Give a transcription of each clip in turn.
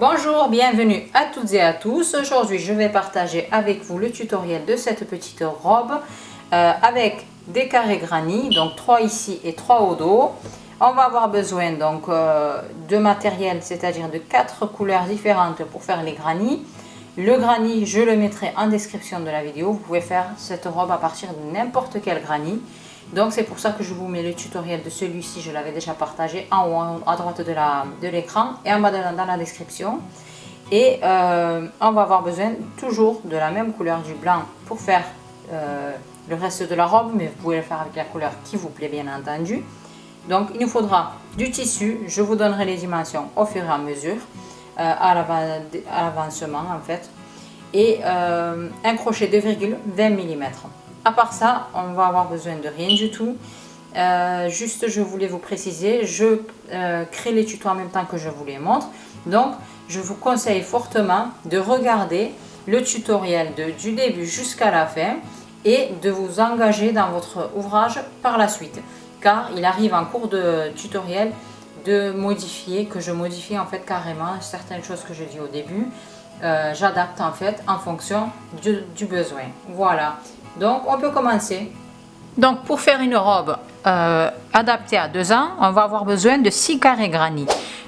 Bonjour, bienvenue à toutes et à tous. Aujourd'hui, je vais partager avec vous le tutoriel de cette petite robe avec des carrés granny, donc 3 ici et 3 au dos. On va avoir besoin donc de matériel, c'est-à-dire de 4 couleurs différentes pour faire les granny. Le granny, je le mettrai en description de la vidéo. Vous pouvez faire cette robe à partir de n'importe quel granny. Donc c'est pour ça que je vous mets le tutoriel de celui-ci, je l'avais déjà partagé en haut à droite de l'écran et en bas dans la description. Et on va avoir besoin toujours de la même couleur, du blanc, pour faire le reste de la robe, mais vous pouvez le faire avec la couleur qui vous plaît bien entendu. Donc il nous faudra du tissu, je vous donnerai les dimensions au fur et à mesure, à l'avancement en fait, et un crochet de virgule 20 mm. À part ça, on va avoir besoin de rien du tout. Juste, je voulais vous préciser, je crée les tutos en même temps que je vous les montre. Donc, je vous conseille fortement de regarder le tutoriel du début jusqu'à la fin et de vous engager dans votre ouvrage par la suite. Car il arrive en cours de tutoriel de modifier, que je modifie en fait carrément certaines choses que je dis au début. J'adapte en fait en fonction du besoin. Voilà. Donc on peut commencer. Donc pour faire une robe adaptée à 2 ans, on va avoir besoin de 6 carrés granny.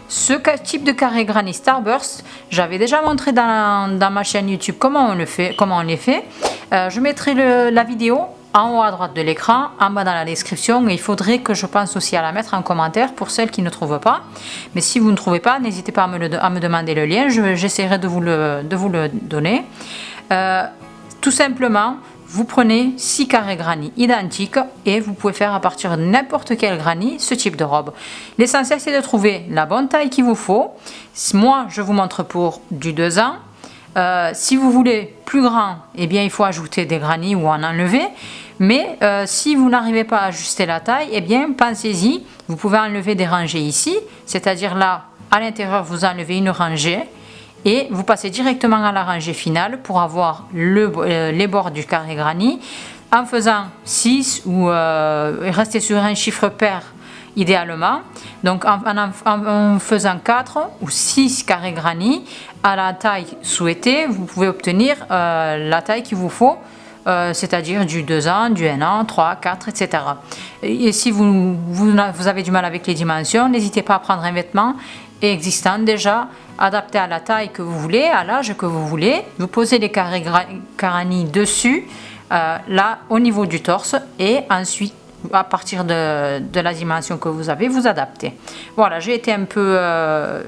Ce type de carré granny Starburst, j'avais déjà montré dans ma chaîne YouTube comment on les fait. Je mettrai la vidéo en haut à droite de l'écran, en bas dans la description, et il faudrait que je pense aussi à la mettre en commentaire pour celles qui ne trouvent pas. Mais si vous ne trouvez pas, n'hésitez pas à me demander le lien, j'essaierai de vous le donner. Tout simplement, vous prenez 6 carrés granny identiques et vous pouvez faire à partir de n'importe quel granny ce type de robe. L'essentiel, c'est de trouver la bonne taille qu'il vous faut. Moi, je vous montre pour du 2 ans. Si vous voulez plus grand, eh bien, il faut ajouter des granny ou en enlever. Mais si vous n'arrivez pas à ajuster la taille, eh bien, pensez-y. Vous pouvez enlever des rangées ici, c'est-à-dire là, à l'intérieur, vous enlevez une rangée. Et vous passez directement à la rangée finale pour avoir les bords du carré granny en faisant 6 ou rester sur un chiffre pair idéalement. Donc en faisant 4 ou 6 carrés granny à la taille souhaitée, vous pouvez obtenir la taille qu'il vous faut, c'est-à-dire du 2 ans, du 1 an, 3, 4, etc. Et si vous avez du mal avec les dimensions, n'hésitez pas à prendre un vêtement existant déjà, adapté à la taille que vous voulez, à l'âge que vous voulez. Vous posez les carrés granny dessus, là au niveau du torse, et ensuite à partir de la dimension que vous avez, vous adaptez. Voilà, j'ai été un peu,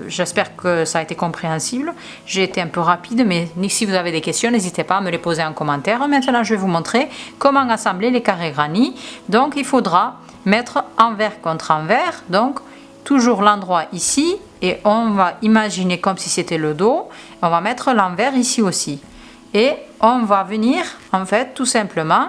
j'espère que ça a été compréhensible, j'ai été un peu rapide, mais si vous avez des questions, n'hésitez pas à me les poser en commentaire. Maintenant, je vais vous montrer comment assembler les carrés granny. Donc, il faudra mettre envers contre envers, donc toujours l'endroit ici, et on va imaginer comme si c'était le dos, on va mettre l'envers ici aussi, et on va venir en fait tout simplement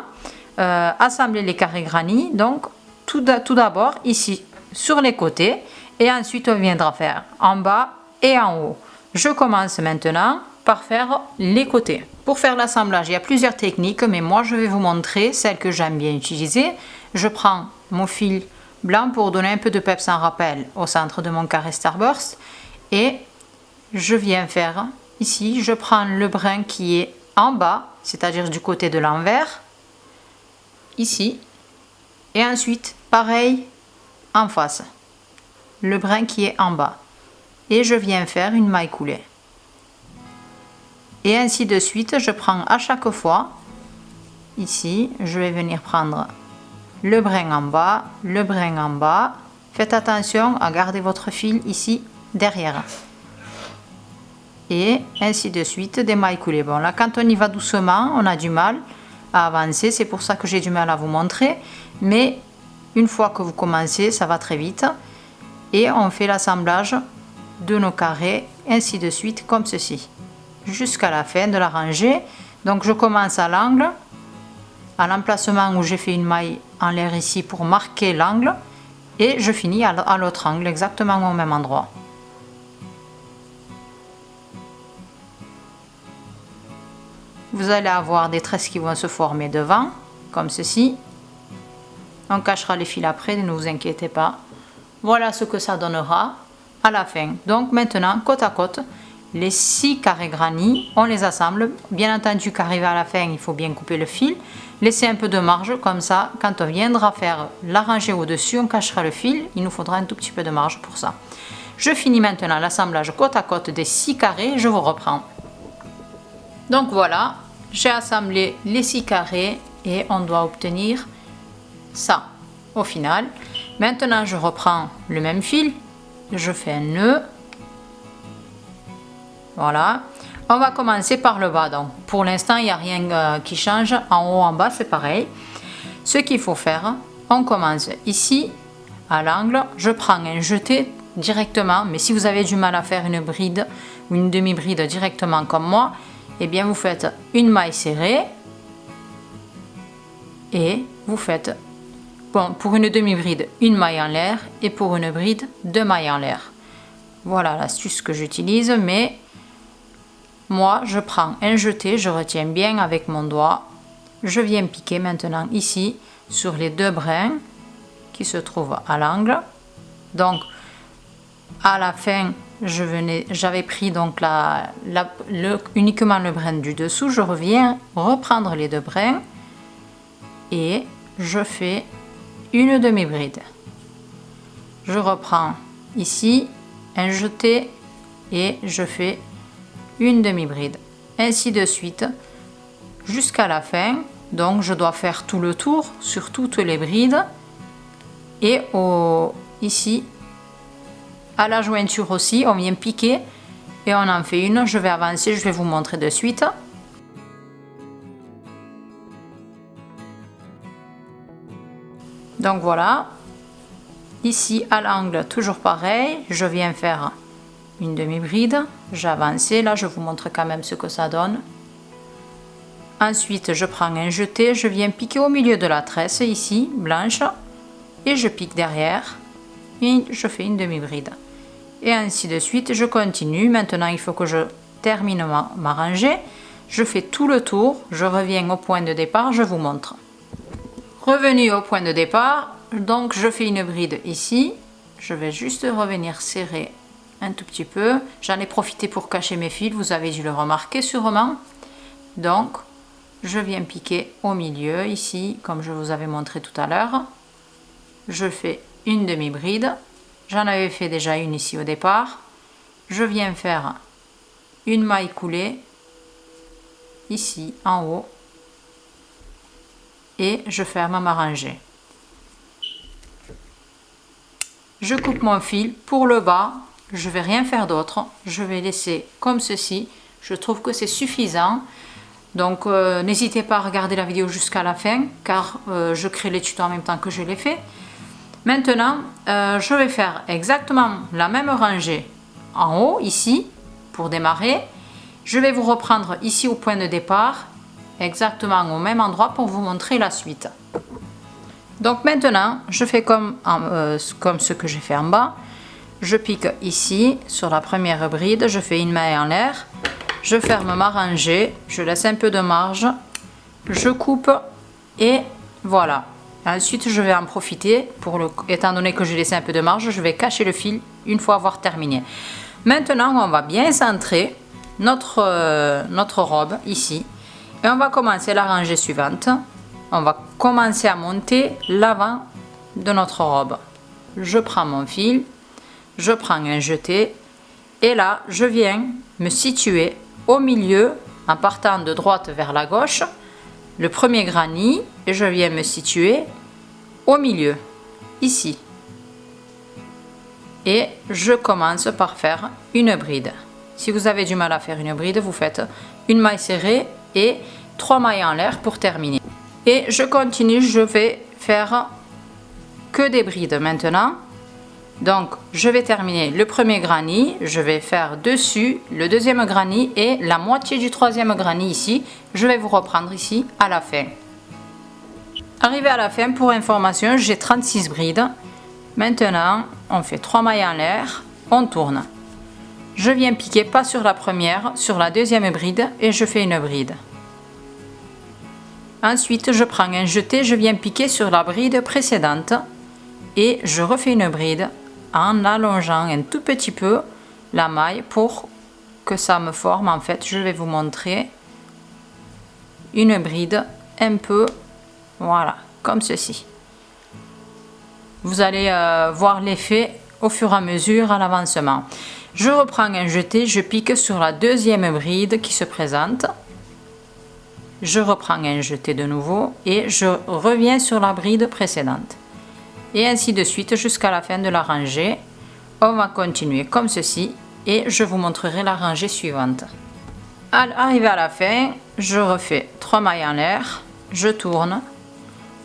assembler les carrés granny, donc tout d'abord ici sur les côtés, et ensuite on viendra faire en bas et en haut. Je commence maintenant par faire les côtés. Pour faire l'assemblage, il y a plusieurs techniques, mais moi je vais vous montrer celle que j'aime bien utiliser. Je prends mon fil blanc pour donner un peu de peps en rappel au centre de mon carré Starburst, et je viens faire ici, je prends le brin qui est en bas, c'est-à-dire du côté de l'envers, ici, et ensuite pareil en face, le brin qui est en bas, et je viens faire une maille coulée, et ainsi de suite. Je prends à chaque fois ici, je vais venir prendre le brin en bas, le brin en bas. Faites attention à garder votre fil ici derrière. Et ainsi de suite, des mailles coulées. Bon, là, quand on y va doucement, on a du mal à avancer. C'est pour ça que j'ai du mal à vous montrer. Mais une fois que vous commencez, ça va très vite. Et on fait l'assemblage de nos carrés, ainsi de suite, comme ceci, jusqu'à la fin de la rangée. Donc, je commence à l'angle, à l'emplacement où j'ai fait une maille en l'air ici pour marquer l'angle, et je finis à l'autre angle, exactement au même endroit. Vous allez avoir des tresses qui vont se former devant, comme ceci. On cachera les fils après, ne vous inquiétez pas. Voilà ce que ça donnera à la fin. Donc maintenant, côte à côte, les 6 carrés granny, on les assemble. Bien entendu qu'arrivé à la fin, il faut bien couper le fil. Laissez un peu de marge, comme ça, quand on viendra faire la rangée au-dessus, on cachera le fil. Il nous faudra un tout petit peu de marge pour ça. Je finis maintenant l'assemblage côte à côte des 6 carrés, je vous reprends. Donc voilà, j'ai assemblé les 6 carrés et on doit obtenir ça au final. Maintenant, je reprends le même fil, je fais un nœud. Voilà, on va commencer par le bas. Donc pour l'instant, il n'y a rien qui change. En haut, en bas, c'est pareil. Ce qu'il faut faire, on commence ici à l'angle. Je prends un jeté directement, mais si vous avez du mal à faire une bride ou une demi-bride directement comme moi, eh bien vous faites une maille serrée et vous faites, bon, pour une demi-bride, une maille en l'air et pour une bride, 2 mailles en l'air. Voilà l'astuce que j'utilise, mais moi je prends un jeté, je retiens bien avec mon doigt, je viens piquer maintenant ici sur les 2 brins qui se trouvent à l'angle. Donc à la fin, j'avais pris donc uniquement le brin du dessous. Je reviens reprendre les 2 brins et je fais une demi-bride. Je reprends ici un jeté et je fais une demi-bride. Ainsi de suite jusqu'à la fin. Donc je dois faire tout le tour sur toutes les brides et ici à la jointure aussi, on vient piquer et on en fait une. Je vais avancer, je vais vous montrer de suite. Donc voilà, ici à l'angle, toujours pareil, je viens faire une demi-bride, j'avance, là je vous montre quand même ce que ça donne. Ensuite, je prends un jeté, je viens piquer au milieu de la tresse ici, blanche, et je pique derrière et je fais une demi-bride. Et ainsi de suite, je continue. Maintenant, il faut que je termine ma rangée. Je fais tout le tour, je reviens au point de départ, je vous montre. Revenu au point de départ, donc je fais une bride ici. Je vais juste revenir serrer un tout petit peu. J'en ai profité pour cacher mes fils, vous avez dû le remarquer sûrement. Donc, je viens piquer au milieu ici, comme je vous avais montré tout à l'heure. Je fais une demi-bride. J'en avais fait déjà une ici au départ. Je viens faire une maille coulée ici en haut et je ferme ma rangée. Je coupe mon fil pour le bas. Je vais rien faire d'autre. Je vais laisser comme ceci. Je trouve que c'est suffisant. Donc n'hésitez pas à regarder la vidéo jusqu'à la fin car je crée les tutos en même temps que je les fais. Maintenant, je vais faire exactement la même rangée en haut, ici, pour démarrer. Je vais vous reprendre ici au point de départ, exactement au même endroit pour vous montrer la suite. Donc maintenant, je fais comme ce que j'ai fait en bas. Je pique ici, sur la première bride, je fais une maille en l'air. Je ferme ma rangée, je laisse un peu de marge, je coupe et voilà. Ensuite, je vais en profiter, étant donné que j'ai laissé un peu de marge, je vais cacher le fil une fois avoir terminé. Maintenant, on va bien centrer notre robe ici. Et on va commencer la rangée suivante. On va commencer à monter l'avant de notre robe. Je prends mon fil, je prends un jeté. Et là, je viens me situer au milieu, en partant de droite vers la gauche. Le premier granny et je viens me situer au milieu, ici. Et je commence par faire une bride. Si vous avez du mal à faire une bride, vous faites une maille serrée et 3 mailles en l'air pour terminer. Et je continue, je vais faire que des brides maintenant. Donc je vais terminer le premier granny, je vais faire dessus le deuxième granny et la moitié du troisième granny ici. Je vais vous reprendre ici à la fin. Arrivé à la fin, pour information, j'ai 36 brides. Maintenant, on fait 3 mailles en l'air, on tourne. Je viens piquer pas sur la première, sur la deuxième bride et je fais une bride. Ensuite, je prends un jeté, je viens piquer sur la bride précédente et je refais une bride en allongeant un tout petit peu la maille pour que ça me forme, en fait, je vais vous montrer une bride un peu, voilà, comme ceci. Vous allez voir l'effet au fur et à mesure à l'avancement. Je reprends un jeté, je pique sur la deuxième bride qui se présente. Je reprends un jeté de nouveau et je reviens sur la bride précédente. Et ainsi de suite jusqu'à la fin de la rangée. On va continuer comme ceci et je vous montrerai la rangée suivante. Arrivé à la fin, je refais 3 mailles en l'air, je tourne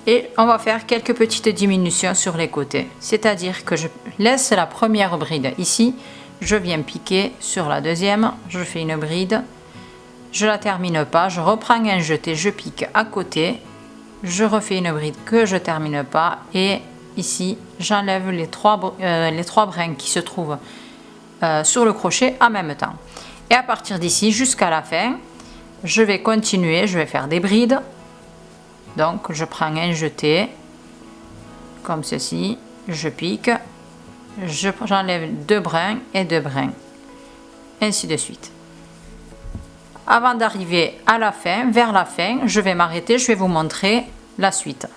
et on va faire quelques petites diminutions sur les côtés. C'est-à-dire que je laisse la première bride ici, je viens piquer sur la deuxième, je fais une bride, je la termine pas, je reprends un jeté, je pique à côté, je refais une bride que je termine pas et ici j'enlève les trois brins qui se trouvent sur le crochet en même temps. Et à partir d'ici jusqu'à la fin, je vais continuer, je vais faire des brides. Donc je prends un jeté, comme ceci, je pique, j'enlève 2 brins et 2 brins, ainsi de suite. Avant d'arriver à la fin, vers la fin, je vais m'arrêter, je vais vous montrer la suite.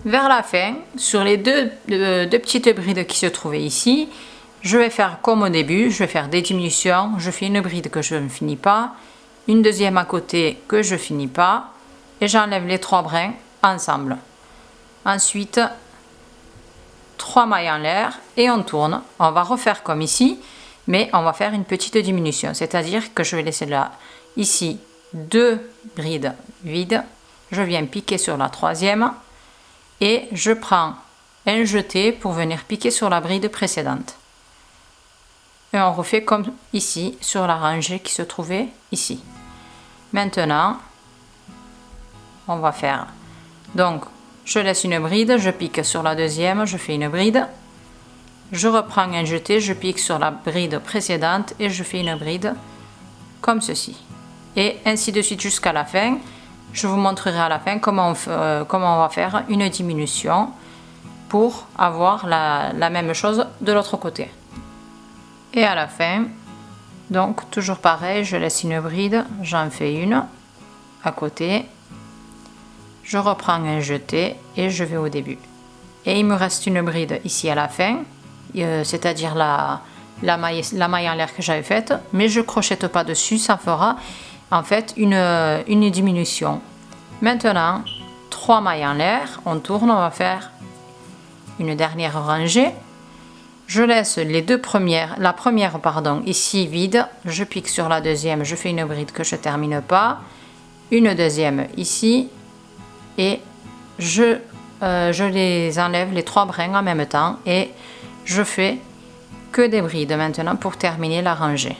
Vers la fin, sur les deux petites brides qui se trouvaient ici, je vais faire comme au début, je vais faire des diminutions, je fais une bride que je ne finis pas, une deuxième à côté que je finis pas, et j'enlève les 3 brins ensemble. Ensuite, 3 mailles en l'air et on tourne. On va refaire comme ici, mais on va faire une petite diminution, c'est-à-dire que je vais laisser là, ici, 2 brides vides, je viens piquer sur la troisième et je prends un jeté pour venir piquer sur la bride précédente. Et on refait comme ici sur la rangée qui se trouvait ici. Maintenant, on va faire, donc je laisse une bride, je pique sur la deuxième, je fais une bride, je reprends un jeté, je pique sur la bride précédente et je fais une bride comme ceci. Et ainsi de suite jusqu'à la fin. Je vous montrerai à la fin comment on va faire une diminution pour avoir la même chose de l'autre côté. Et à la fin, donc toujours pareil, je laisse une bride, j'en fais une à côté, je reprends un jeté et je vais au début. Et il me reste une bride ici à la fin, c'est-à-dire la maille en l'air que j'avais faite, mais je crochette pas dessus, ça fera en fait une diminution. Maintenant, 3 mailles en l'air, on tourne, on va faire une dernière rangée. Je laisse la première ici vide, je pique sur la deuxième, je fais une bride que je termine pas, une deuxième ici et je les enlève les 3 brins en même temps et je fais que des brides maintenant pour terminer la rangée.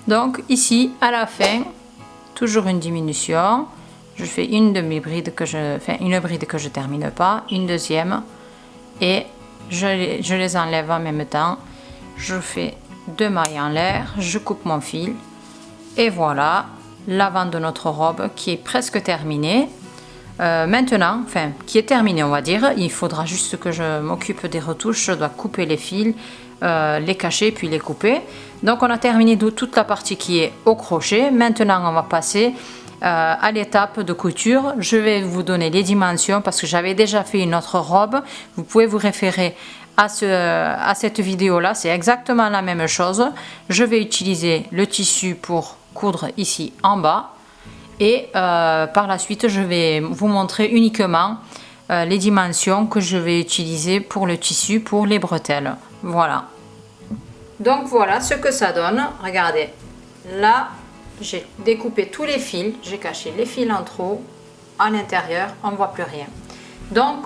Donc ici à la fin, toujours une diminution. Je fais une bride que je termine pas, une deuxième et je les enlève en même temps. Je fais 2 mailles en l'air, je coupe mon fil et voilà l'avant de notre robe qui est presque terminée. Maintenant, qui est terminée on va dire, il faudra juste que je m'occupe des retouches, je dois couper les fils, les cacher puis les couper. Donc on a terminé toute la partie qui est au crochet. Maintenant on va passer à l'étape de couture. Je vais vous donner les dimensions parce que j'avais déjà fait une autre robe. Vous pouvez vous référer à cette vidéo là, c'est exactement la même chose. Je vais utiliser le tissu pour coudre ici en bas et par la suite je vais vous montrer uniquement les dimensions que je vais utiliser pour le tissu, pour les bretelles. Voilà. Donc voilà ce que ça donne. Regardez, là j'ai découpé tous les fils, j'ai caché les fils en trop, à l'intérieur on ne voit plus rien. Donc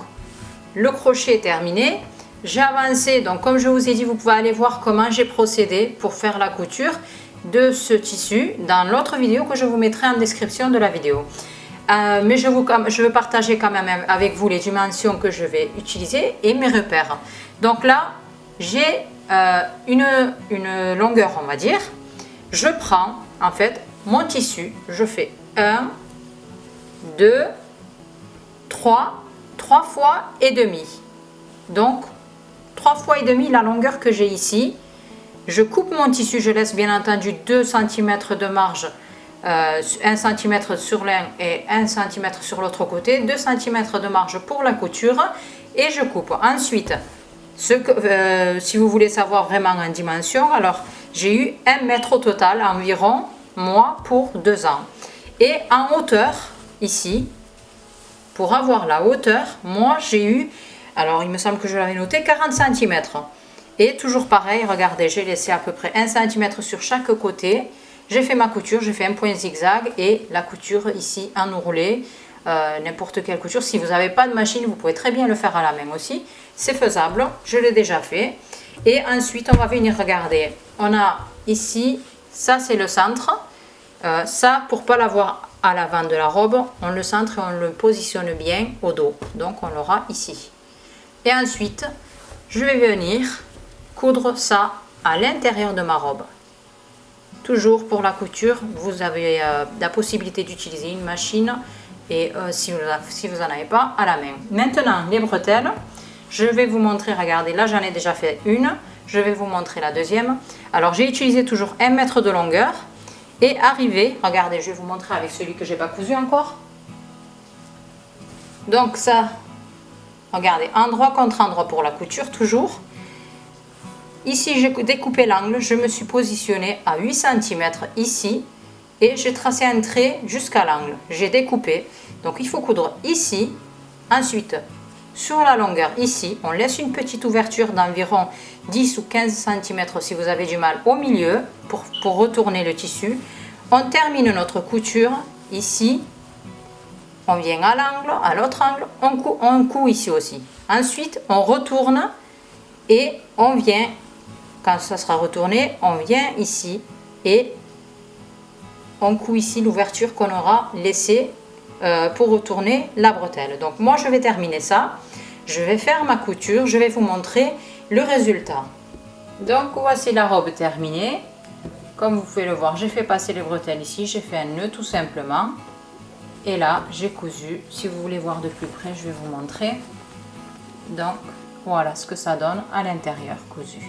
le crochet est terminé, j'ai avancé, donc comme je vous ai dit, vous pouvez aller voir comment j'ai procédé pour faire la couture de ce tissu dans l'autre vidéo que je vous mettrai en description de la vidéo. Mais je veux partager quand même avec vous les dimensions que je vais utiliser et mes repères. Donc là j'ai une longueur on va dire, je prends en fait mon tissu, je fais 1, 2, 3 fois et demi. donc 3 fois et demi la longueur que j'ai ici. Je coupe mon tissu, je laisse bien entendu 2 cm de marge, 1 cm sur l'un et 1 cm sur l'autre côté, 2 cm de marge pour la couture et je coupe. Ensuite, si vous voulez savoir vraiment en dimension, alors j'ai eu 1 mètre au total environ, moi, pour 2 ans. Et en hauteur, ici, pour avoir la hauteur, moi j'ai eu, alors il me semble que je l'avais noté, 40 cm. Et toujours pareil, regardez, j'ai laissé à peu près 1 cm sur chaque côté. J'ai fait ma couture, j'ai fait un point zigzag et la couture ici en ourlet, n'importe quelle couture. Si vous n'avez pas de machine, vous pouvez très bien le faire à la main aussi. C'est faisable, je l'ai déjà fait. Et ensuite, on va venir regarder. On a ici, ça c'est le centre. Ça, pour ne pas l'avoir à l'avant de la robe, on le centre et on le positionne bien au dos. Donc, on l'aura ici. Et ensuite, je vais venir coudre ça à l'intérieur de ma robe. Toujours pour la couture, vous avez la possibilité d'utiliser une machine et si vous n'en avez pas, à la main. Maintenant, les bretelles, je vais vous montrer, regardez, là j'en ai déjà fait une, je vais vous montrer la deuxième. Alors j'ai utilisé toujours 1 mètre de longueur et arrivé, regardez, je vais vous montrer avec celui que j'ai pas cousu encore. Donc ça, regardez, endroit contre endroit pour la couture toujours. Ici, j'ai découpé l'angle, je me suis positionnée à 8 cm ici et j'ai tracé un trait jusqu'à l'angle. J'ai découpé, donc il faut coudre ici. Ensuite, sur la longueur ici, on laisse une petite ouverture d'environ 10 ou 15 cm si vous avez du mal au milieu pour retourner le tissu. On termine notre couture ici. On vient à l'angle, à l'autre angle, on coud ici aussi. Ensuite, on retourne et on vient. Quand ça sera retourné, on vient ici et on coud ici l'ouverture qu'on aura laissée pour retourner la bretelle. Donc moi je vais terminer ça, je vais faire ma couture, je vais vous montrer le résultat. Donc voici la robe terminée. Comme vous pouvez le voir, j'ai fait passer les bretelles ici, j'ai fait un nœud tout simplement. Et là j'ai cousu. Si vous voulez voir de plus près, je vais vous montrer. Donc voilà ce que ça donne à l'intérieur cousu.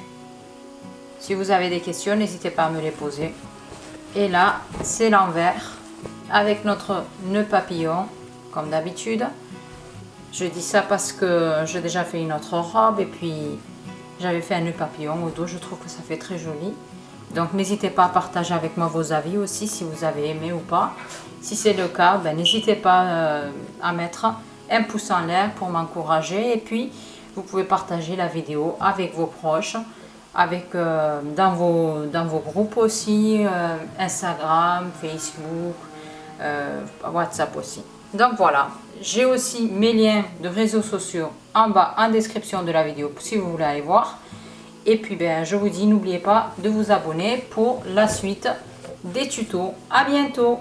Si vous avez des questions, n'hésitez pas à me les poser. Et là, c'est l'envers avec notre nœud papillon, comme d'habitude. Je dis ça parce que j'ai déjà fait une autre robe et puis j'avais fait un nœud papillon au dos. Je trouve que ça fait très joli. Donc, n'hésitez pas à partager avec moi vos avis aussi, si vous avez aimé ou pas. Si c'est le cas, n'hésitez pas à mettre un pouce en l'air pour m'encourager. Et puis, vous pouvez partager la vidéo avec vos proches. Dans vos groupes aussi, Instagram, Facebook, WhatsApp aussi. Donc voilà, j'ai aussi mes liens de réseaux sociaux en bas en description de la vidéo si vous voulez aller voir. Et puis je vous dis, n'oubliez pas de vous abonner pour la suite des tutos. À bientôt!